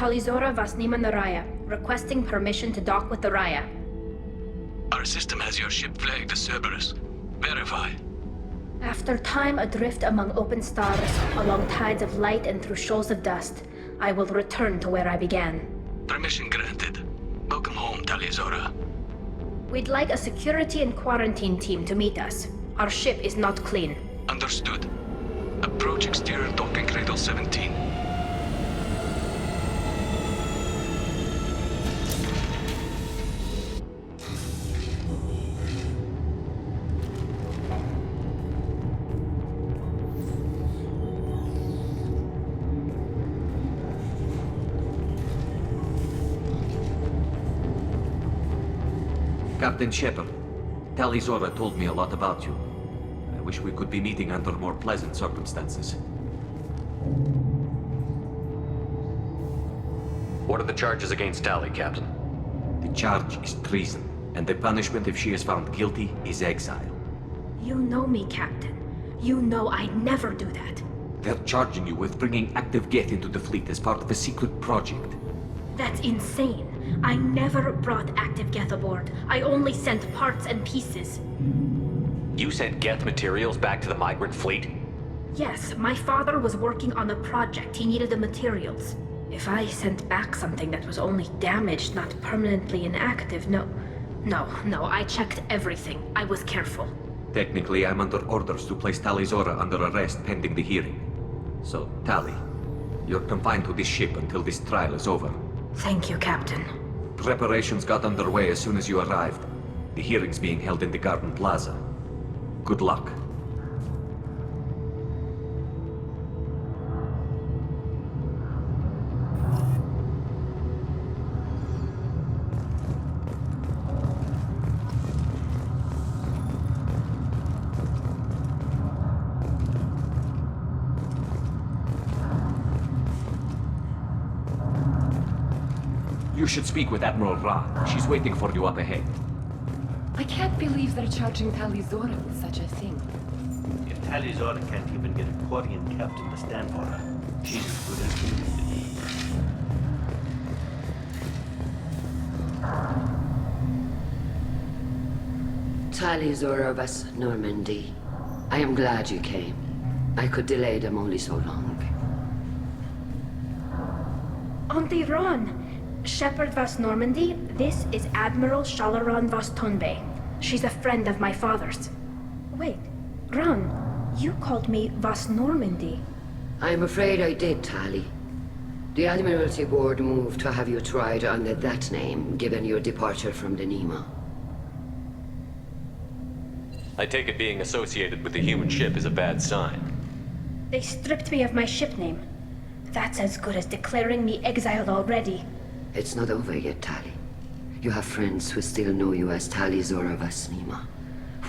Talizora Vasnima Naraya, requesting permission to dock with the Raya. Our system has your ship flagged as Cerberus. Verify. After time adrift among open stars, along tides of light and through shoals of dust, I will return to where I began. Permission granted. Welcome home, Talizora. We'd like a security and quarantine team to meet us. Our ship is not clean. Understood. Approach exterior docking cradle 17. Captain Shepard, Talizora told me a lot about you. I wish we could be meeting under more pleasant circumstances. What are the charges against Tali, Captain? The charge is treason, and the punishment if she is found guilty is exile. You know me, Captain. You know I'd never do that. They're charging you with bringing active Geth into the fleet as part of a secret project. That's insane. I never brought active Geth aboard. I only sent parts and pieces. You sent Geth materials back to the migrant fleet? Yes, my father was working on a project. He needed the materials. If I sent back something that was only damaged, not permanently inactive, no, I checked everything. I was careful. Technically, I'm under orders to place Talizora under arrest pending the hearing. So, Tali, you're confined to this ship until this trial is over. Thank you, Captain. Preparations got underway as soon as you arrived. The hearing's being held in the Garden Plaza. Good luck. You should speak with Admiral Ra. She's waiting for you up ahead. I can't believe they're charging Talizora with such a thing. If Talizora can't even get a Quarian captain to stand for her, she's as good as convicted. Talizora vas Normandy. I am glad you came. I could delay them only so long. Auntie Ron! Shepard Vas Normandy, this is Admiral Shalaran Vas Tonbe. She's a friend of my father's. Wait, Ron, you called me Vas Normandy. I'm afraid I did, Tali. The Admiralty Board moved to have you tried under that name, given your departure from the Nima. I take it being associated with the human ship is a bad sign. They stripped me of my ship name. That's as good as declaring me exiled already. It's not over yet, Tali. You have friends who still know you as Talizora Vas Nima.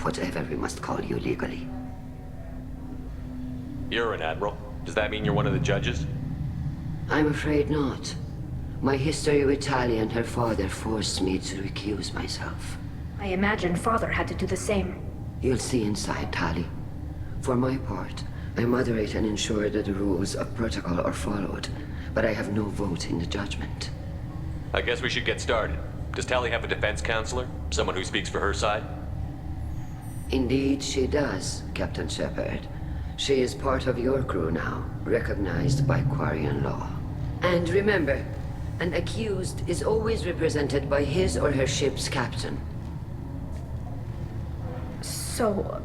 Whatever we must call you legally. You're an admiral. Does that mean you're one of the judges? I'm afraid not. My history with Tali and her father forced me to recuse myself. I imagine father had to do the same. You'll see inside, Tali. For my part, I moderate and ensure that the rules of protocol are followed, but I have no vote in the judgment. I guess we should get started. Does Tali have a defense counselor? Someone who speaks for her side? Indeed, she does, Captain Shepard. She is part of your crew now, recognized by Quarian law. And remember, an accused is always represented by his or her ship's captain. So,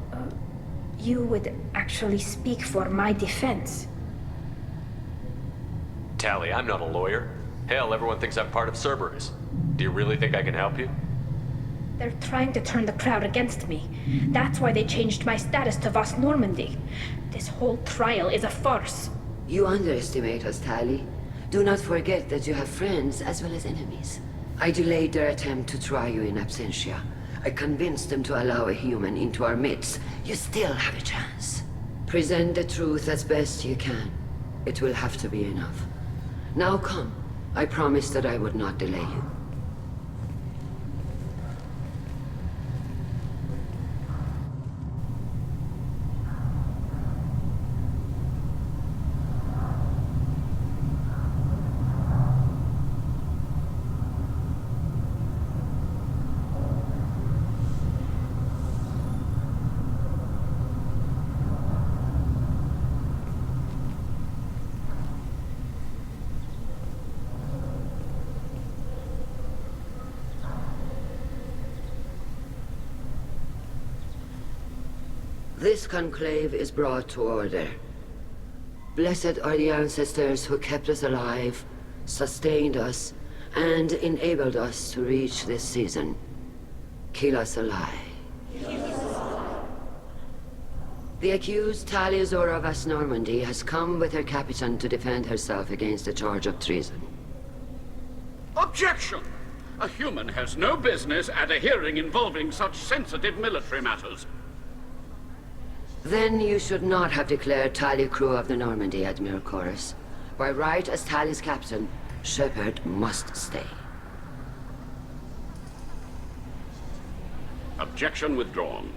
you would actually speak for my defense? Tali, I'm not a lawyer. Hell, everyone thinks I'm part of Cerberus. Do you really think I can help you? They're trying to turn the crowd against me. That's why they changed my status to Vas Normandy. This whole trial is a farce. You underestimate us, Tali. Do not forget that you have friends as well as enemies. I delayed their attempt to try you in absentia. I convinced them to allow a human into our midst. You still have a chance. Present the truth as best you can. It will have to be enough. Now come. I promised that I would not delay you. This conclave is brought to order. Blessed are the ancestors who kept us alive, sustained us, and enabled us to reach this season. Kill us alive. The accused Tali Zora of Normandy has come with her captain to defend herself against a charge of treason. Objection! A human has no business at a hearing involving such sensitive military matters. Then you should not have declared Tali crew of the Normandy, Admiral Chorus. By right as Tali's captain, Shepard must stay. Objection withdrawn.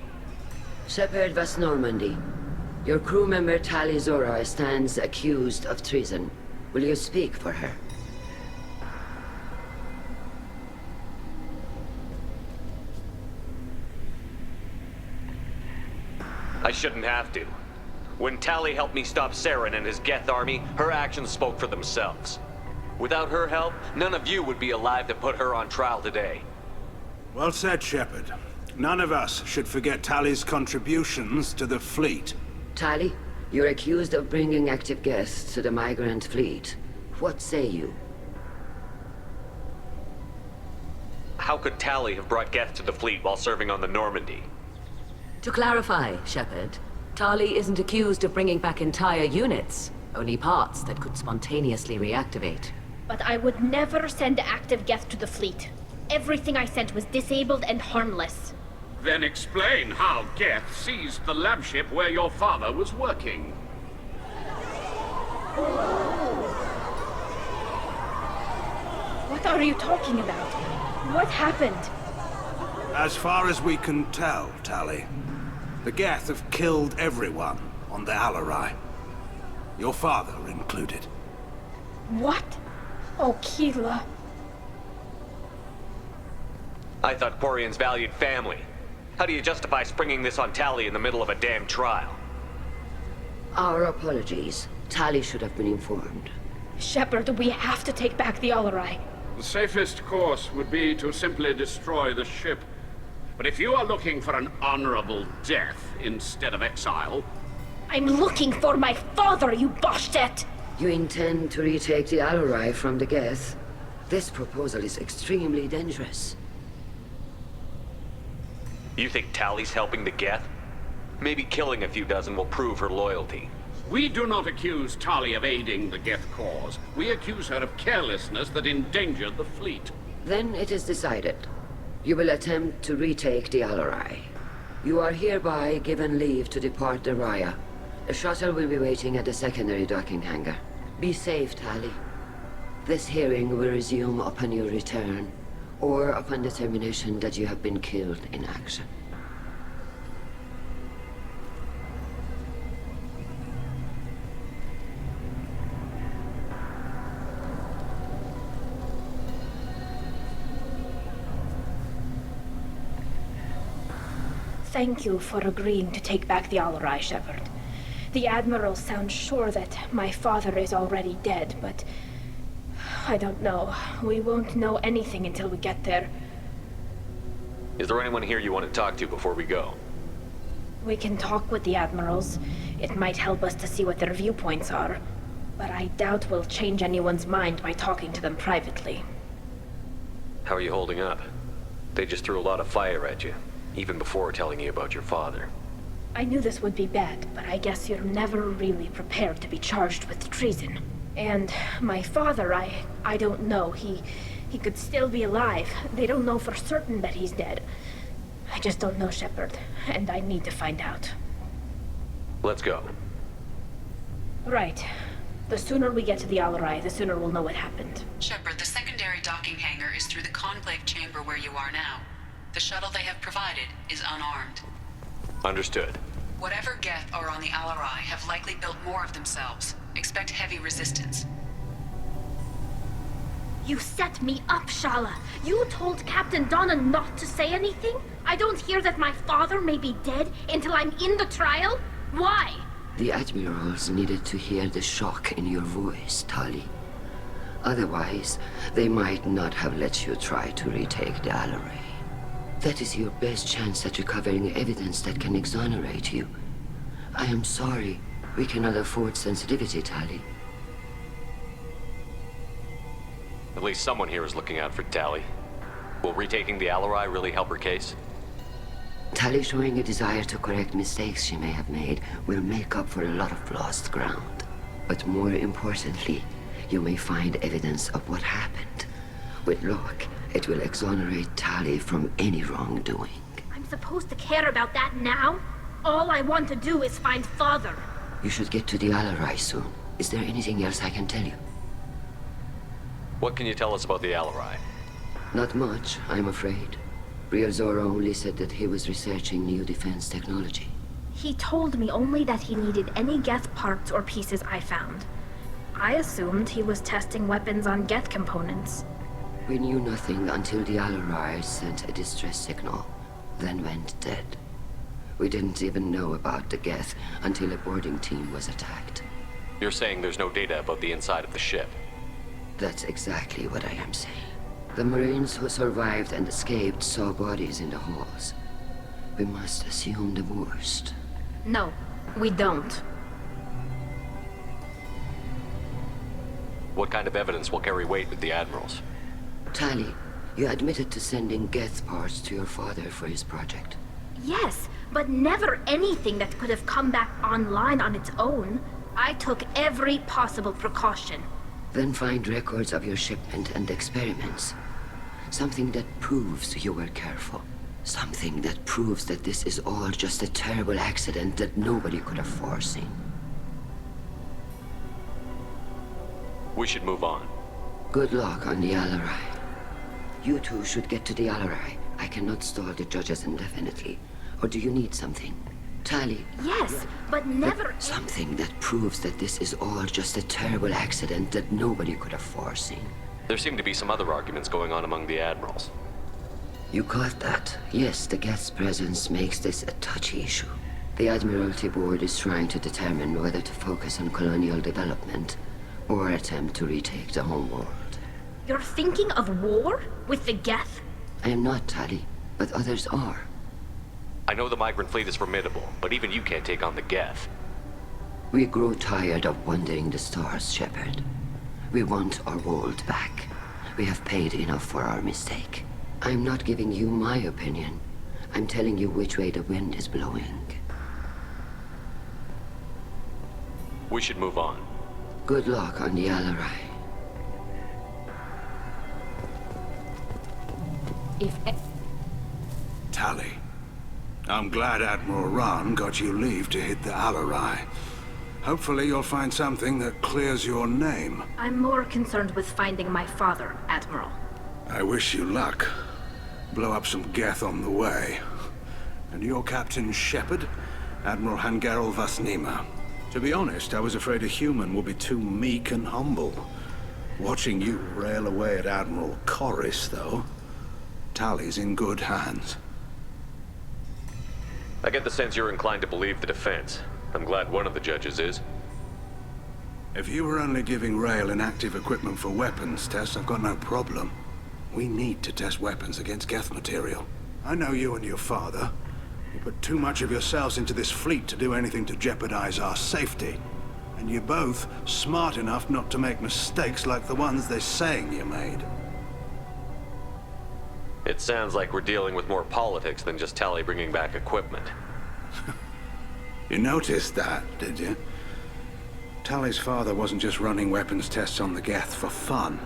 Shepard was Normandy. Your crew member Tali Zora stands accused of treason. Will you speak for her? I shouldn't have to. When Tali helped me stop Saren and his Geth army, her actions spoke for themselves. Without her help, none of you would be alive to put her on trial today. Well said, Shepard. None of us should forget Tali's contributions to the fleet. Tali, you're accused of bringing active Geth to the migrant fleet. What say you? How could Tali have brought Geth to the fleet while serving on the Normandy? To clarify, Shepard, Tali isn't accused of bringing back entire units, only parts that could spontaneously reactivate. But I would never send active Geth to the fleet. Everything I sent was disabled and harmless. Then explain how Geth seized the lab ship where your father was working. What are you talking about? What happened? As far as we can tell, Tali, the Geth have killed everyone on the Alarai. Your father included. What? Oh, Keela. I thought Quarians valued family. How do you justify springing this on Tali in the middle of a damn trial? Our apologies. Tali should have been informed. Shepard, we have to take back the Alarai. The safest course would be to simply destroy the ship. But if you are looking for an honorable death instead of exile... I'm looking for my father, you bastet! You intend to retake the Alarai from the Geth? This proposal is extremely dangerous. You think Tali's helping the Geth? Maybe killing a few dozen will prove her loyalty. We do not accuse Tali of aiding the Geth cause. We accuse her of carelessness that endangered the fleet. Then it is decided. You will attempt to retake the Alarai. You are hereby given leave to depart the Raya. A shuttle will be waiting at the secondary docking hangar. Be safe, Tali. This hearing will resume upon your return, or upon determination that you have been killed in action. Thank you for agreeing to take back the Alarai, Shepard. The Admiral sounds sure that my father is already dead, but... I don't know. We won't know anything until we get there. Is there anyone here you want to talk to before we go? We can talk with the Admirals. It might help us to see what their viewpoints are. But I doubt we'll change anyone's mind by talking to them privately. How are you holding up? They just threw a lot of fire at you, even before telling you about your father. I knew this would be bad, but I guess you're never really prepared to be charged with treason. And my father, I don't know. He could still be alive. They don't know for certain that he's dead. I just don't know, Shepard, and I need to find out. Let's go. Right. The sooner we get to the Alarai, the sooner we'll know what happened. Shepard, the secondary docking hangar is through the conclave chamber where you are now. The shuttle they have provided is unarmed. Understood. Whatever Geth are on the Alarai have likely built more of themselves. Expect heavy resistance. You set me up, Shala. You told Captain Donna not to say anything? I don't hear that my father may be dead until I'm in the trial? Why? The Admirals needed to hear the shock in your voice, Tali. Otherwise, they might not have let you try to retake the Alarai. That is your best chance at recovering evidence that can exonerate you, I am sorry. We cannot afford sensitivity, Tali. At least someone here is looking out for Tali. Will retaking the Alarai really help her case? Tali showing a desire to correct mistakes she may have made will make up for a lot of lost ground. But more importantly, you may find evidence of what happened. With luck, it will exonerate Tali from any wrongdoing. I'm supposed to care about that now? All I want to do is find Father. You should get to the Alarai soon. Is there anything else I can tell you? What can you tell us about the Alarai? Not much, I'm afraid. Briazora only said that he was researching new defense technology. He told me only that he needed any Geth parts or pieces I found. I assumed he was testing weapons on Geth components. We knew nothing until the Alarai sent a distress signal, then went dead. We didn't even know about the Geth until a boarding team was attacked. You're saying there's no data about the inside of the ship? That's exactly what I am saying. The Marines who survived and escaped saw bodies in the halls. We must assume the worst. No, we don't. What kind of evidence will carry weight with the Admirals? Tali, you admitted to sending Geth parts to your father for his project. Yes, but never anything that could have come back online on its own. I took every possible precaution. Then find records of your shipment and experiments. Something that proves you were careful. Something that proves that this is all just a terrible accident that nobody could have foreseen. We should move on. Good luck on the Alarai. You two should get to the Alarai. I cannot stall the judges indefinitely. Or do you need something? Tali. Yes, but never... Something that proves that this is all just a terrible accident that nobody could have foreseen. There seem to be some other arguments going on among the Admirals. You caught that? Yes, the Geth's presence makes this a touchy issue. The Admiralty Board is trying to determine whether to focus on colonial development or attempt to retake the homeworld. You're thinking of war? With the Geth? I am not, Tali, but others are. I know the migrant fleet is formidable, but even you can't take on the Geth. We grow tired of wandering the stars, Shepard. We want our world back. We have paid enough for our mistake. I'm not giving you my opinion. I'm telling you which way the wind is blowing. We should move on. Good luck on the Alarai. Tali. I'm glad Admiral Rahn got you leave to hit the Alarai. Hopefully you'll find something that clears your name. I'm more concerned with finding my father, Admiral. I wish you luck. Blow up some Geth on the way. And your Captain Shepard? Admiral Hangarel Vasnima. To be honest, I was afraid a human would be too meek and humble. Watching you rail away at Admiral Corris, though. Tali's in good hands. I get the sense you're inclined to believe the defense. I'm glad one of the judges is. If you were only giving Rail inactive equipment for weapons tests, I've got no problem. We need to test weapons against Geth material. I know you and your father. You put too much of yourselves into this fleet to do anything to jeopardize our safety. And you're both smart enough not to make mistakes like the ones they're saying you made. It sounds like we're dealing with more politics than just Tali bringing back equipment. You noticed that, did you? Tali's father wasn't just running weapons tests on the Geth for fun.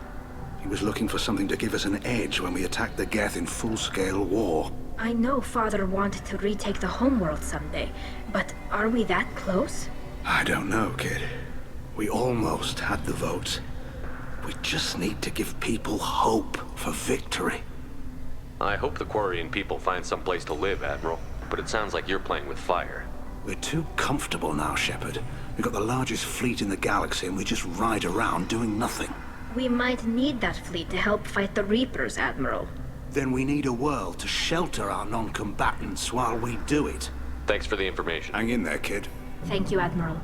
He was looking for something to give us an edge when we attacked the Geth in full-scale war. I know Father wanted to retake the homeworld someday, but are we that close? I don't know, kid. We almost had the votes. We just need to give people hope for victory. I hope the Quarian people find some place to live, Admiral, but it sounds like you're playing with fire. We're too comfortable now, Shepard. We've got the largest fleet in the galaxy and we just ride around doing nothing. We might need that fleet to help fight the Reapers, Admiral. Then we need a world to shelter our non-combatants while we do it. Thanks for the information. Hang in there, kid. Thank you, Admiral.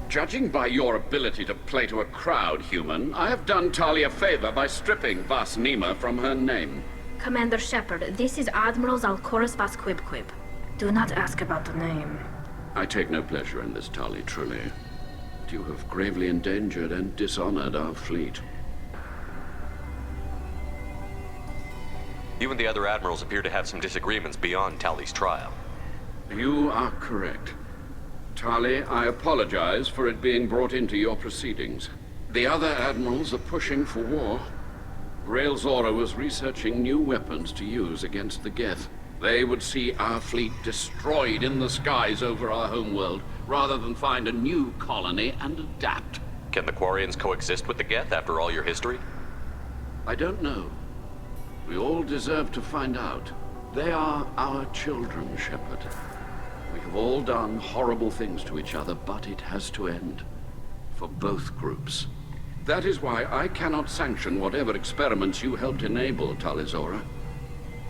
Judging by your ability to play to a crowd, human, I have done Tali a favor by stripping Vasnima from her name. Commander Shepard, this is Admiral Zalkoris Vasquibquib. Do not ask about the name. I take no pleasure in this, Tali, truly. But you have gravely endangered and dishonored our fleet. You and the other admirals appear to have some disagreements beyond Tali's trial. You are correct. Tali, I apologize for it being brought into your proceedings. The other admirals are pushing for war. Rael Zora was researching new weapons to use against the Geth. They would see our fleet destroyed in the skies over our homeworld, rather than find a new colony and adapt. Can the Quarians coexist with the Geth after all your history? I don't know. We all deserve to find out. They are our children, Shepard. We have all done horrible things to each other, but it has to end. For both groups. That is why I cannot sanction whatever experiments you helped enable, Tali Zora.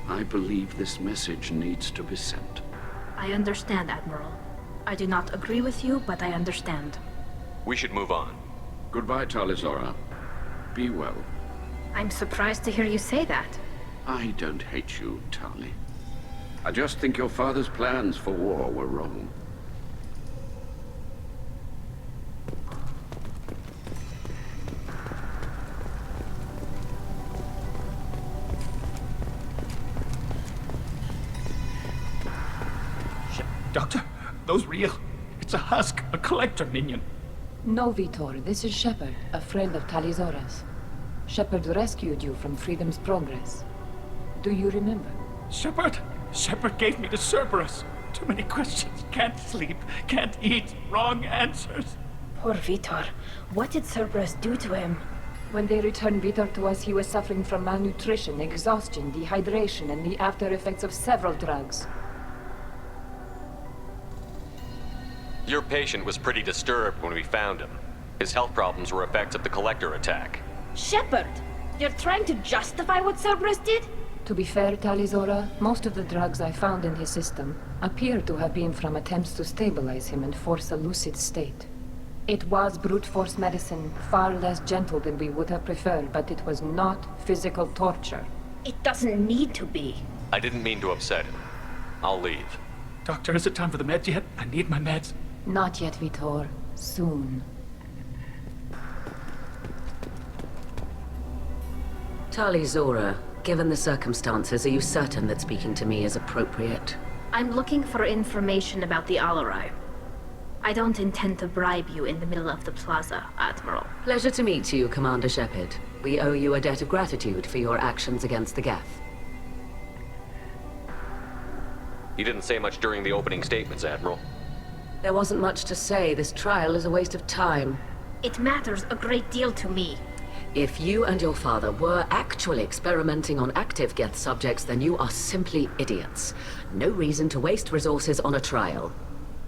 I believe this message needs to be sent. I understand, Admiral. I do not agree with you, but I understand. We should move on. Goodbye, Tali Zora. Be well. I'm surprised to hear you say that. I don't hate you, Tali. I just think your father's plans for war were wrong. Doctor, those real. It's a husk, a collector minion. No, Vitor, this is Shepard, a friend of Tali Zora's. Shepard rescued you from Freedom's Progress. Do you remember? Shepard! Shepard gave me the Cerberus. Too many questions. Can't sleep, can't eat. Wrong answers. Poor Vitor. What did Cerberus do to him? When they returned Vitor to us, he was suffering from malnutrition, exhaustion, dehydration, and the after effects of several drugs. Your patient was pretty disturbed when we found him. His health problems were effects of the Collector attack. Shepard! You're trying to justify what Cerberus did? To be fair, Tali Zora, most of the drugs I found in his system appear to have been from attempts to stabilize him and force a lucid state. It was brute force medicine, far less gentle than we would have preferred, but it was not physical torture. It doesn't need to be. I didn't mean to upset him. I'll leave. Doctor, is it time for the meds yet? I need my meds. Not yet, Vitor. Soon. Tali Zora, given the circumstances, are you certain that speaking to me is appropriate? I'm looking for information about the Alarai. I don't intend to bribe you in the middle of the plaza, Admiral. Pleasure to meet you, Commander Shepard. We owe you a debt of gratitude for your actions against the Geth. You didn't say much during the opening statements, Admiral. There wasn't much to say. This trial is a waste of time. It matters a great deal to me. If you and your father were actually experimenting on active Geth subjects, then you are simply idiots. No reason to waste resources on a trial.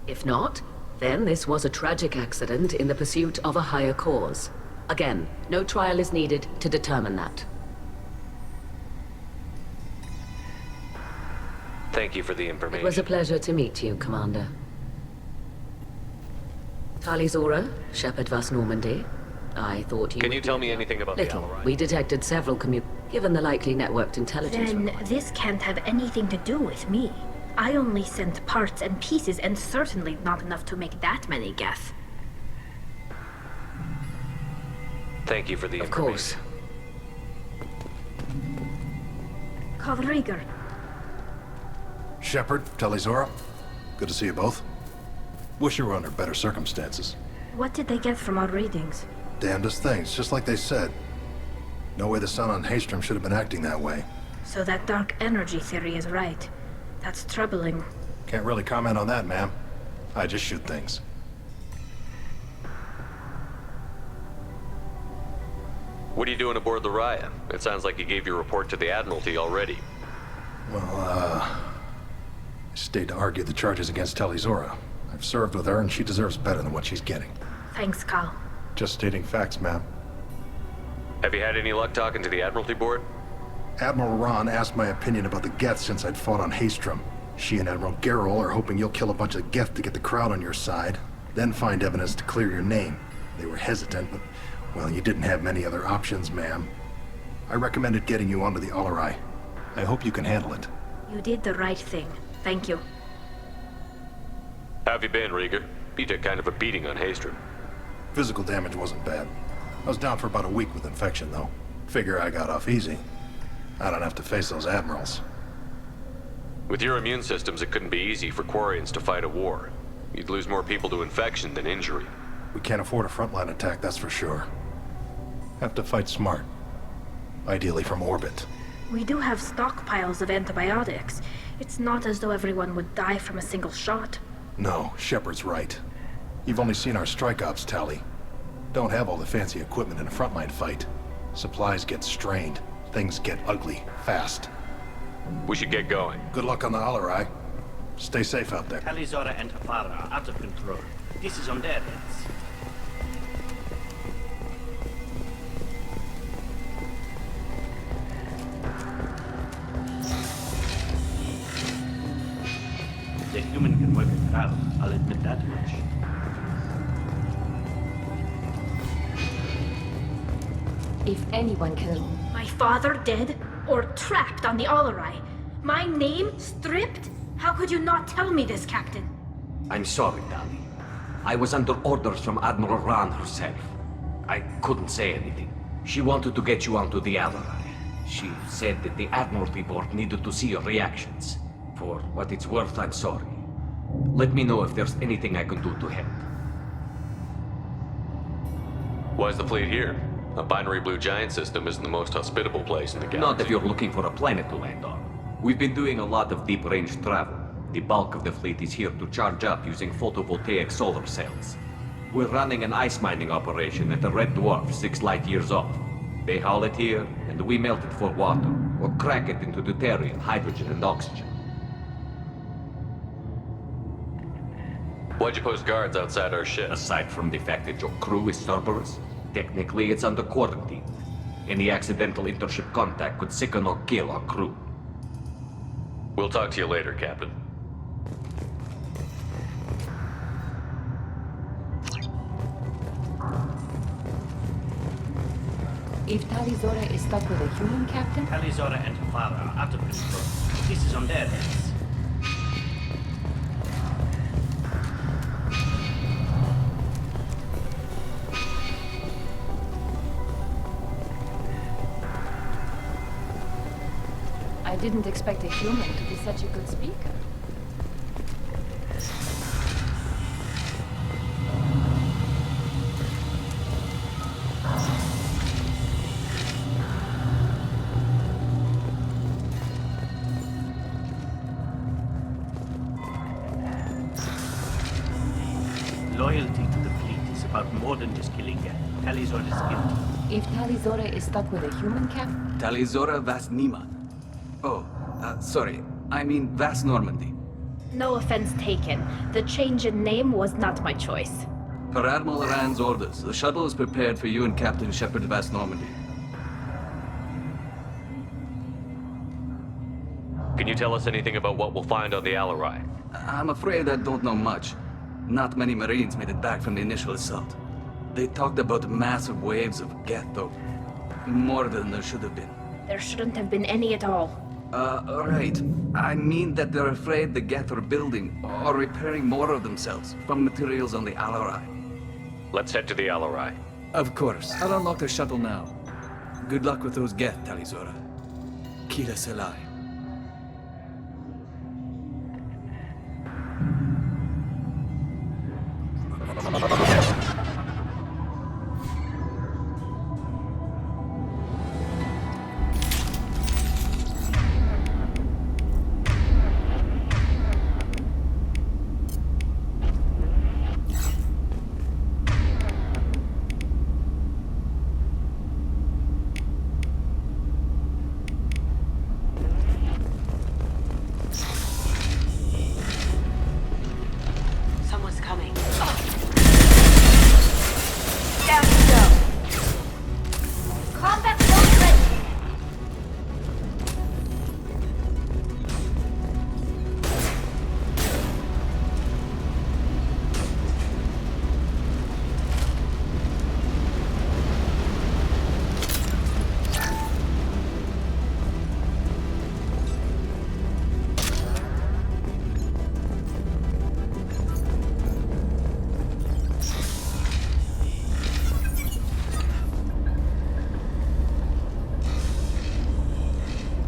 If not, then this was a tragic accident in the pursuit of a higher cause. Again, no trial is needed to determine that. Thank you for the information. It was a pleasure to meet you, Commander. Tali Zora, Shepard Vas Normandy. I thought you Can you tell me anything about Little. the Alarai? We detected several given the likely networked intelligence Then report. this can't have anything to do with me. I only sent parts and pieces, and certainly not enough to make that many Geth. Thank you for the information. Of course. Kalrieger. Shepard, Tali Zora. Good to see you both. Wish you were under better circumstances. What did they get from our readings? Damnedest things, just like they said. No way the sun on Haystrom should have been acting that way. So that dark energy theory is right. That's troubling. Can't really comment on that, ma'am. I just shoot things. What are you doing aboard the Raya? It sounds like you gave your report to the Admiralty already. Well, I stayed to argue the charges against Tali Zora. I've served with her, and she deserves better than what she's getting. Thanks, Kal. Just stating facts, ma'am. Have you had any luck talking to the Admiralty board? Admiral Ron asked my opinion about the Geth since I'd fought on Haystrom. She and Admiral Gerrel are hoping you'll kill a bunch of Geth to get the crowd on your side, then find evidence to clear your name. They were hesitant, but, well, you didn't have many other options, ma'am. I recommended getting you onto the Alarai. I hope you can handle it. You did the right thing. Thank you. How have you been, Rieger? You took kind of a beating on Haystrom. Physical damage wasn't bad. I was down for about a week with infection, though. Figure I got off easy. I don't have to face those admirals. With your immune systems, it couldn't be easy for Quarians to fight a war. You'd lose more people to infection than injury. We can't afford a frontline attack, that's for sure. Have to fight smart. Ideally from orbit. We do have stockpiles of antibiotics. It's not as though everyone would die from a single shot. No, Shepard's right. You've only seen our strike ops, Tali. Don't have all the fancy equipment in a frontline fight. Supplies get strained. Things get ugly, fast. We should get going. Good luck on the Alarai. Stay safe out there. Tali, Zora, and her father are out of control. This is on their heads. The human can work a crowd, I'll admit that much. If anyone can... My father dead? Or trapped on the Alarai? My name stripped? How could you not tell me this, Captain? I'm sorry, Tali. I was under orders from Admiral Ran herself. I couldn't say anything. She wanted to get you onto the Alarai. She said that the Admiralty Board needed to see your reactions. For what it's worth, I'm sorry. Let me know if there's anything I can do to help. Why is the fleet here? A binary blue giant system isn't the most hospitable place in the galaxy. Not if you're looking for a planet to land on. We've been doing a lot of deep-range travel. The bulk of the fleet is here to charge up using photovoltaic solar cells. We're running an ice mining operation at the Red Dwarf 6 light years off. They haul it here, and we melt it for water, or crack it into deuterium, hydrogen, and oxygen. Why'd you post guards outside our ship? Aside from the fact that your crew is Cerberus, technically it's under quarantine. Any accidental intership contact could sicken or kill our crew. We'll talk to you later, Captain. If Tali Zora is stuck with a human, Captain? Tali, Zora, and her father are out of control. This is on their heads. I didn't expect a human to be such a good speaker. Loyalty to the fleet is about more than just killing Geth. Tali Zora is guilty. If Tali Zora is stuck with a human, Captain? Tali Zora Vas Nima. Oh, sorry. I mean Vas Normandy. No offense taken. The change in name was not my choice. Per Admiral Rand's orders, the shuttle is prepared for you and Captain Shepard Vas Normandy. Can you tell us anything about what we'll find on the Alarai? I'm afraid I don't know much. Not many Marines made it back from the initial assault. They talked about massive waves of Geth, though. More than there should have been. There shouldn't have been any at all. Right. I mean that they're afraid the Geth are building or repairing more of themselves from materials on the Alarai. Let's head to the Alarai. Of course. I'll unlock the shuttle now. Good luck with those Geth, Tali Zora. Kila Selai.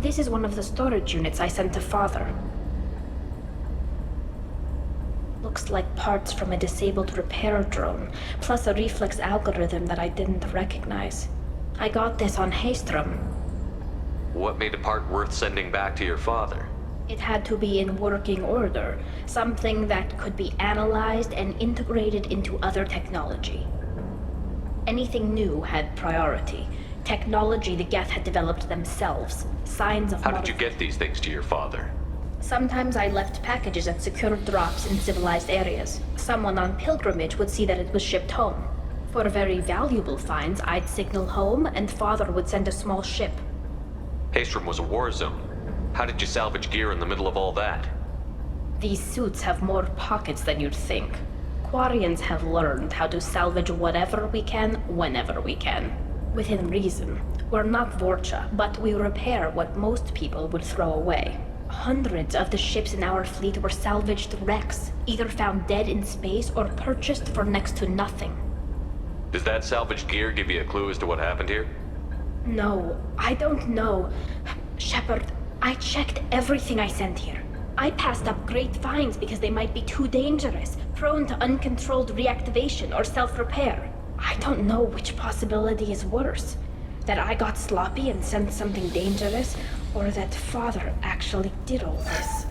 This is one of the storage units I sent to Father. Looks like parts from a disabled repair drone, plus a reflex algorithm that I didn't recognize. I got this on Haystrom. What made a part worth sending back to your father? It had to be in working order, something that could be analyzed and integrated into other technology. Anything new had priority. Technology the Geth had developed themselves. Signs of... How did you get these things to your father? Sometimes I left packages at secured drops in civilized areas. Someone on pilgrimage would see that it was shipped home. For very valuable finds, I'd signal home, and Father would send a small ship. Haystrom was a war zone. How did you salvage gear in the middle of all that? These suits have more pockets than you'd think. Quarians have learned how to salvage whatever we can, whenever we can. Within reason. We're not Vorcha, but we repair what most people would throw away. Hundreds of the ships in our fleet were salvaged wrecks, either found dead in space or purchased for next to nothing. Does that salvaged gear give you a clue as to what happened here? No, I don't know. Shepard, I checked everything I sent here. I passed up great finds because they might be too dangerous, prone to uncontrolled reactivation or self-repair. I don't know which possibility is worse. That I got sloppy and sent something dangerous, or that Father actually did all this.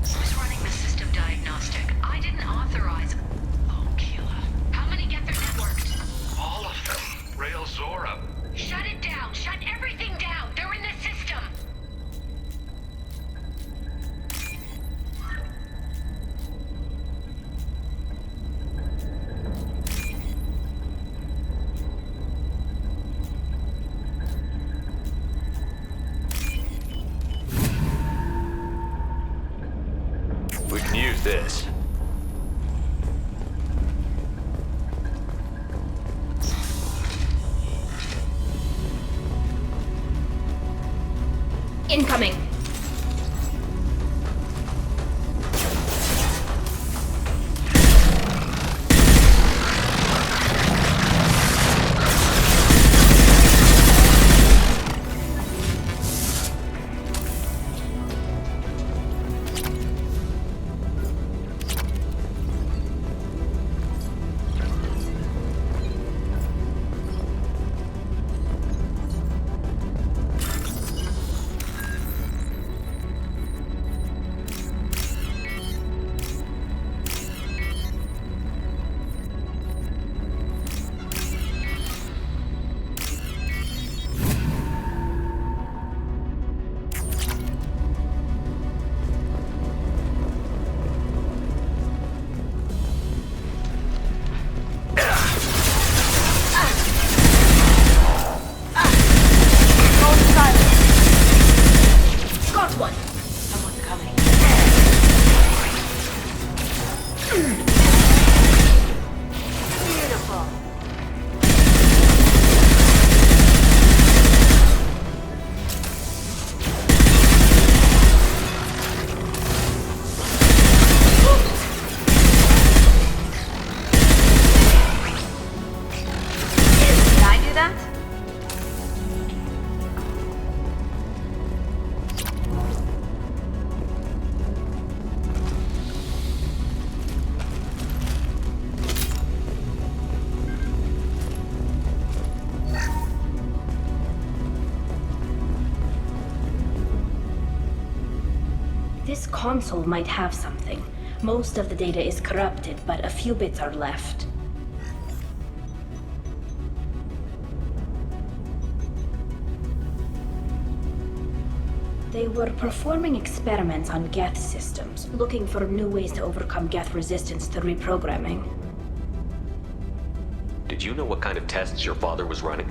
Who's running the system diagnostic? I didn't authorize... Oh, killer. How many get their networked? All of them. Rail Zora. Shut it down! Shut everything down! They're in the system! We can use this. Incoming! This console might have something. Most of the data is corrupted, but a few bits are left. They were performing experiments on Geth systems, looking for new ways to overcome Geth resistance to reprogramming. Did you know what kind of tests your father was running?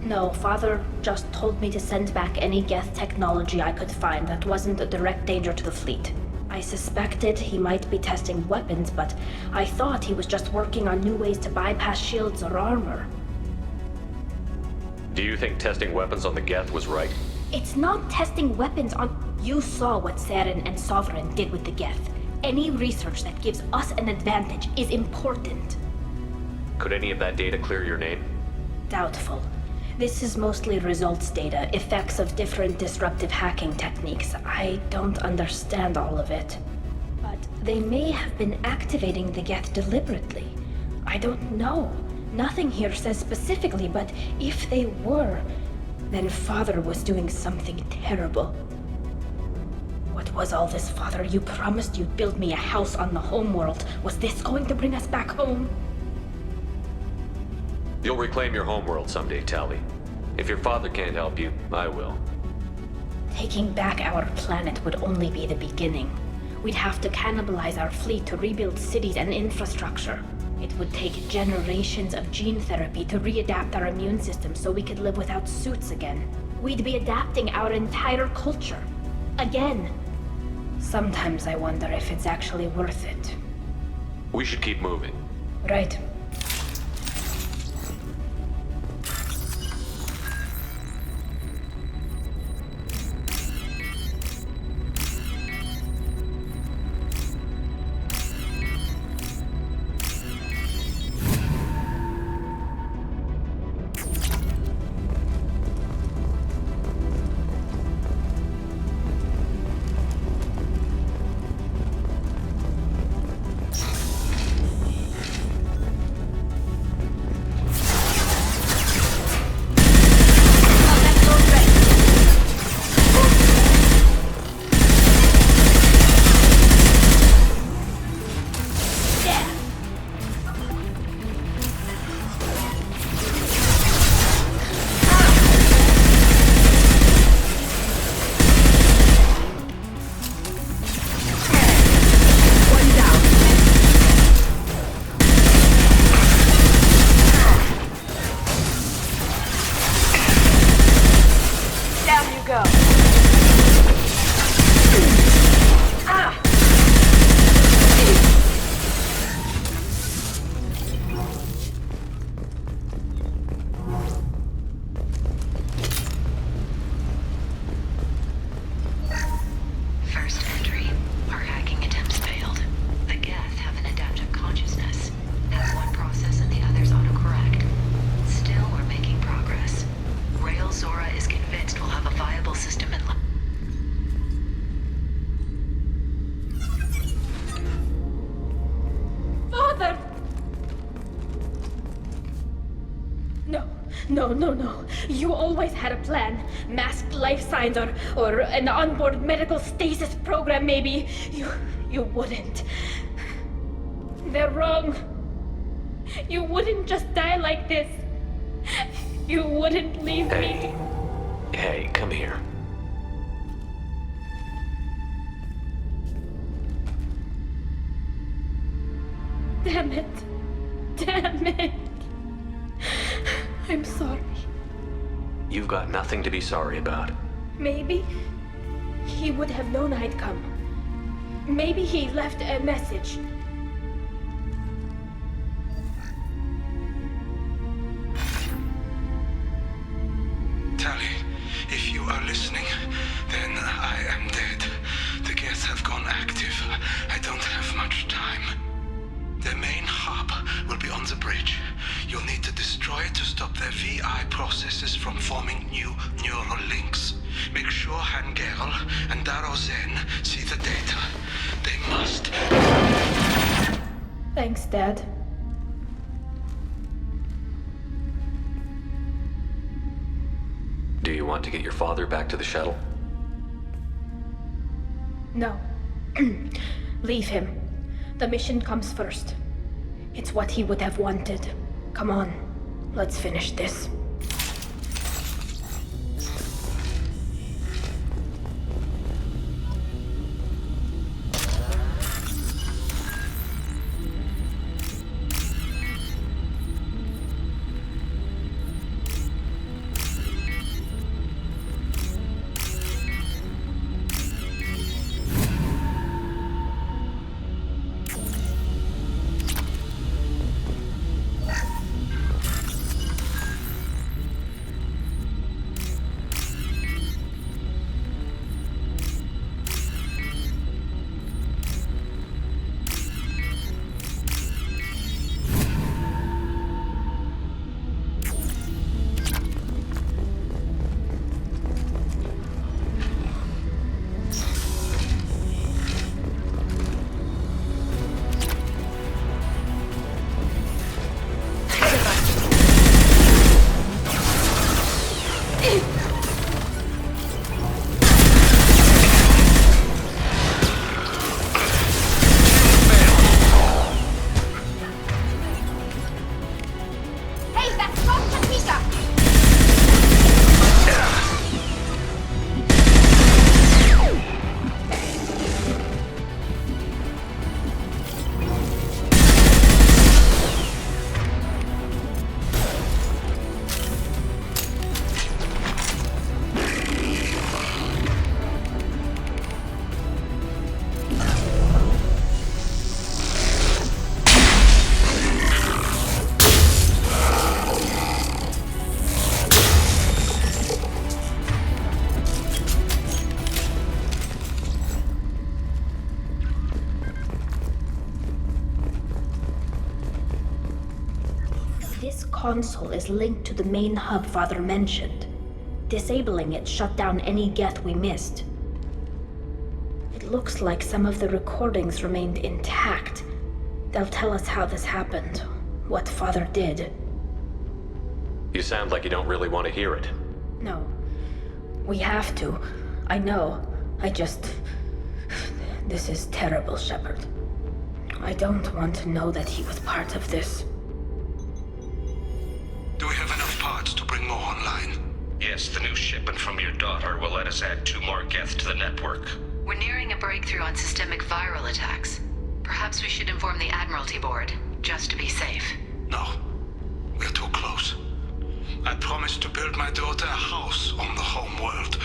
No, Father just told me to send back any Geth technology I could find that wasn't a direct danger to the fleet. I suspected he might be testing weapons, but I thought he was just working on new ways to bypass shields or armor. Do you think testing weapons on the Geth was right? It's not testing weapons on... You saw what Saren and Sovereign did with the Geth. Any research that gives us an advantage is important. Could any of that data clear your name? Doubtful. This is mostly results data, effects of different disruptive hacking techniques. I don't understand all of it. But they may have been activating the Geth deliberately. I don't know. Nothing here says specifically, but if they were, then Father was doing something terrible. What was all this, Father? You promised you'd build me a house on the homeworld. Was this going to bring us back home? You'll reclaim your homeworld someday, Tali. If your father can't help you, I will. Taking back our planet would only be the beginning. We'd have to cannibalize our fleet to rebuild cities and infrastructure. It would take generations of gene therapy to readapt our immune system so we could live without suits again. We'd be adapting our entire culture. Again. Sometimes I wonder if it's actually worth it. We should keep moving. Right. No. You always had a plan. Masked life signs or an onboard medical stasis program, maybe. You wouldn't. They're wrong. You wouldn't just die like this. You wouldn't leave me. Hey, come here. Damn it. I'm sorry. You've got nothing to be sorry about. Maybe he would have known I'd come. Maybe he left a message. Tali, if you are listening, then I am dead. The Geth have gone active. I don't have much time. Their main hub will be on the bridge. You'll need to destroy it to stop their VI processes from forming new neural links. Make sure Hangerl and Daro Zen see the data. They must. Thanks, Dad. Do you want to get your father back to the shuttle? No. Leave him. The mission comes first. It's what he would have wanted. Come on, let's finish this. This console is linked to the main hub Father mentioned. Disabling it shut down any Geth we missed. It looks like some of the recordings remained intact. They'll tell us how this happened, what Father did. You sound like you don't really want to hear it. No. We have to. I know. This is terrible, Shepard. I don't want to know that he was part of this. Do we have enough parts to bring more online? Yes, the new shipment from your daughter will let us add 2 more Geth to the network. We're nearing a breakthrough on systemic viral attacks. Perhaps we should inform the Admiralty Board, just to be safe. No. We're too close. I promised to build my daughter a house on the home world.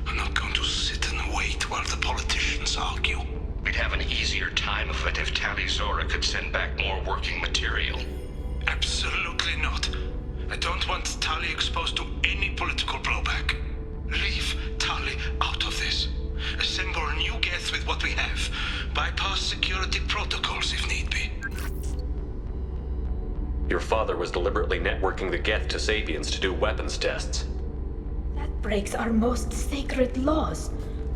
I'm not going to sit and wait while the politicians argue. We'd have an easier time of it if Tali Zora could send back more working material. Absolutely not. I don't want Tali exposed to any political blowback. Leave Tali out of this. Assemble new Geth with what we have. Bypass security protocols if need be. Your father was deliberately networking the Geth to Sapiens to do weapons tests. That breaks our most sacred laws.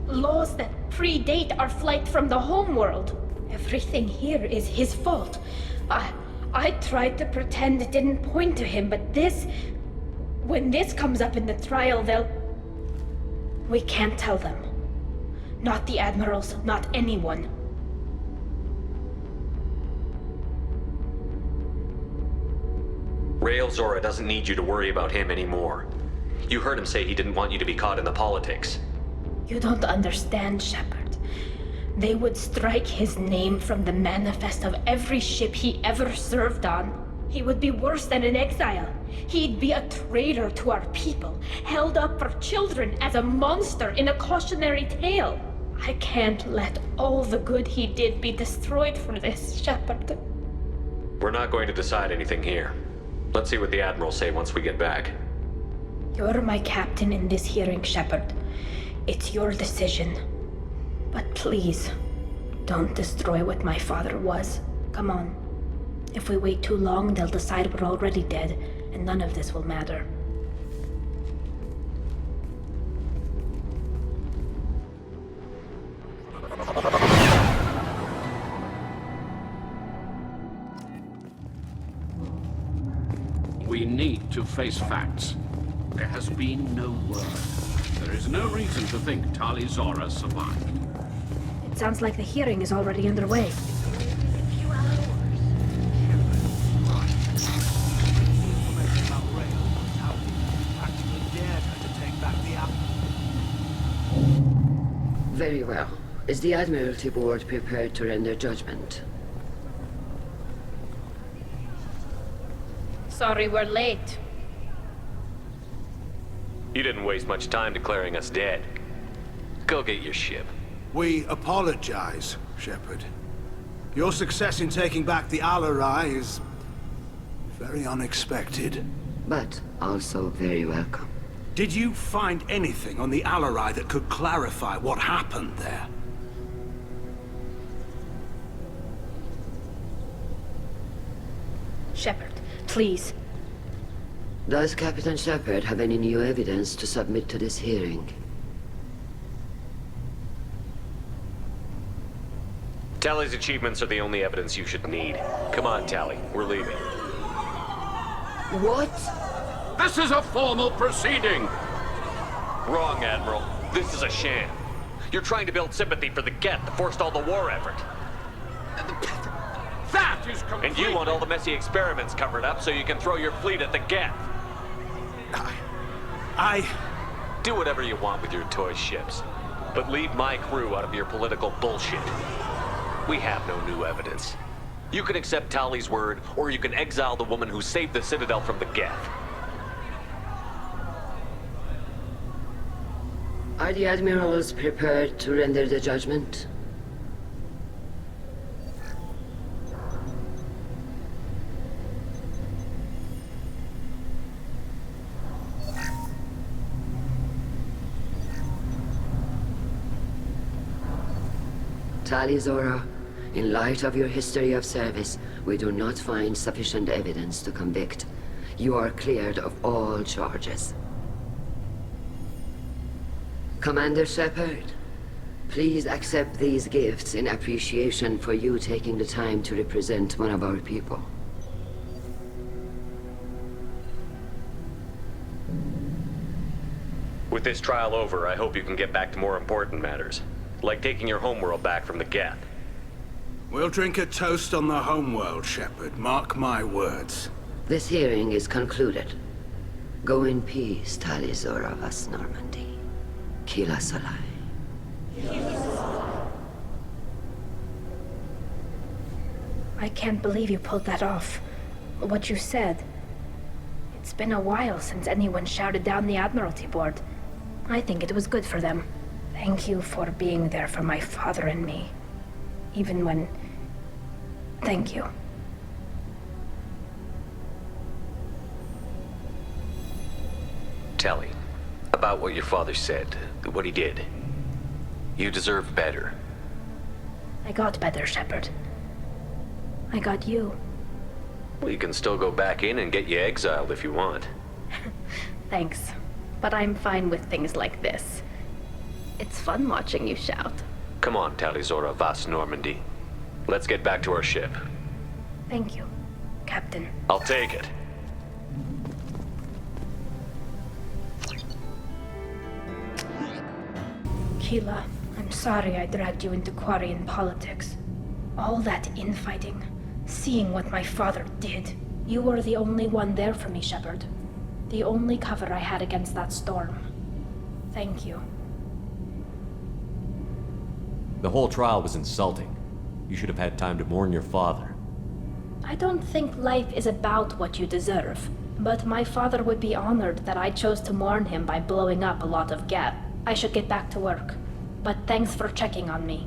Laws that predate our flight from the homeworld. Everything here is his fault. I tried to pretend it didn't point to him, but this... When this comes up in the trial, they'll... We can't tell them. Not the admirals, not anyone. Rael Zora doesn't need you to worry about him anymore. You heard him say he didn't want you to be caught in the politics. You don't understand, Shepard. They would strike his name from the manifest of every ship he ever served on. He would be worse than an exile. He'd be a traitor to our people, held up for children as a monster in a cautionary tale. I can't let all the good he did be destroyed for this, Shepard. We're not going to decide anything here. Let's see what the Admirals say once we get back. You're my captain in this hearing, Shepard. It's your decision. But please, don't destroy what my father was. Come on. If we wait too long, they'll decide we're already dead, and none of this will matter. We need to face facts. There has been no word. There is no reason to think Tali Zora survived. It sounds like the hearing is already underway. Very well. Is the Admiralty Board prepared to render judgment? Sorry we're late. You didn't waste much time declaring us dead. Go get your ship. We apologize, Shepard. Your success in taking back the Alarai is... very unexpected. But also very welcome. Did you find anything on the Alarai that could clarify what happened there? Shepard, please. Does Captain Shepard have any new evidence to submit to this hearing? Tali's achievements are the only evidence you should need. Come on, Tali. We're leaving. What? This is a formal proceeding! Wrong, Admiral. This is a sham. You're trying to build sympathy for the Geth that forced all the war effort. That is complete! And you want all the messy experiments covered up so you can throw your fleet at the Geth. Do whatever you want with your toy ships. But leave my crew out of your political bullshit. We have no new evidence. You can accept Tali's word, or you can exile the woman who saved the Citadel from the Geth. Are the Admirals prepared to render the judgment? Tali Zora, In light of your history of service, we do not find sufficient evidence to convict. You are cleared of all charges. Commander Shepard, please accept these gifts in appreciation for you taking the time to represent one of our people. With this trial over, I hope you can get back to more important matters, like taking your homeworld back from the Geth. We'll drink a toast on the homeworld, Shepard. Mark my words. This hearing is concluded. Go in peace, Tali Zora Vas Normandy. Kila Solai. I can't believe you pulled that off. What you said. It's been a while since anyone shouted down the Admiralty Board. I think it was good for them. Thank you for being there for my father and me. Even when... Thank you. Tali, about what your father said, what he did. You deserve better. I got better, Shepard. I got you. Well, you can still go back in and get you exiled if you want. Thanks. But I'm fine with things like this. It's fun watching you shout. Come on, Tali Zora Vas Normandy. Let's get back to our ship. Thank you, Captain. I'll take it. Keela, I'm sorry I dragged you into Quarian politics. All that infighting, seeing what my father did. You were the only one there for me, Shepard. The only cover I had against that storm. Thank you. The whole trial was insulting. You should have had time to mourn your father. I don't think life is about what you deserve, but my father would be honored that I chose to mourn him by blowing up a lot of Geth. I should get back to work, but thanks for checking on me.